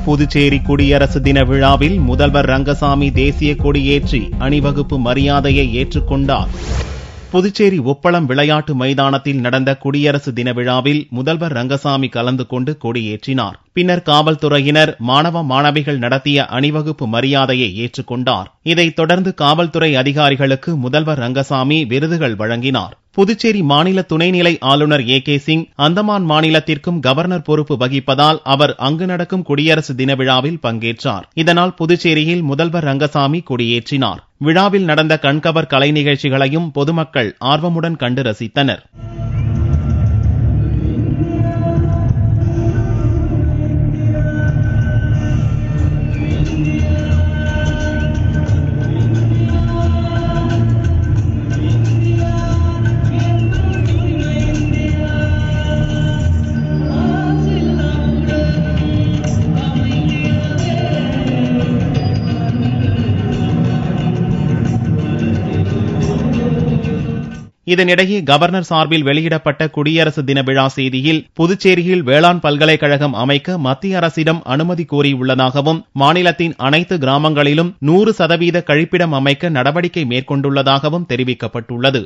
புதுச்சேரி குடியரசு தின விழாவில் முதல்வர் ரங்கசாமி தேசிய கொடியேற்றி அணிவகுப்பு மரியாதையை ஏற்றுக்கொண்டார். புதுச்சேரி உப்பளம் விளையாட்டு மைதானத்தில் நடந்த குடியரசு தின விழாவில் முதல்வர் ரங்கசாமி கலந்து கொண்டு கொடியேற்றினார். பின்னர் காவல்துறையினர் மாணவ மாணவிகள் நடத்திய அணிவகுப்பு மரியாதையை ஏற்றுக்கொண்டார். இதைத் தொடர்ந்து காவல்துறை அதிகாரிகளுக்கு முதல்வர் ரங்கசாமி விருதுகள் வழங்கினார். புதுச்சேரி மாநில துணைநிலை ஆளுநர் ஏ.கே. சிங் அந்தமான் மாநிலத்திற்கும் கவர்னர் பொறுப்பு வகிப்பதால் அவர் அங்கு நடக்கும் குடியரசு தின விழாவில் பங்கேற்றார். இதனால் புதுச்சேரியில் முதல்வர் ரங்கசாமி கொடியேற்றினார். விழாவில் நடந்த கண்கவர் கலை நிகழ்ச்சிகளையும் பொதுமக்கள் ஆர்வமுடன் கண்டு ரசித்தனர். இதனிடையே கவர்னர் சார்பில் வெளியிடப்பட்ட குடியரசு தின விழா செய்தியில் புதுச்சேரியில் வேளாண் பல்கலைக்கழகம் அமைக்க மத்திய அரசிடம் அனுமதி கோரியுள்ளதாகவும் மாநிலத்தின் அனைத்து கிராமங்களிலும் 100% கழிப்பிடம் அமைக்க நடவடிக்கை மேற்கொண்டுள்ளதாகவும் தெரிவிக்கப்பட்டுள்ளது.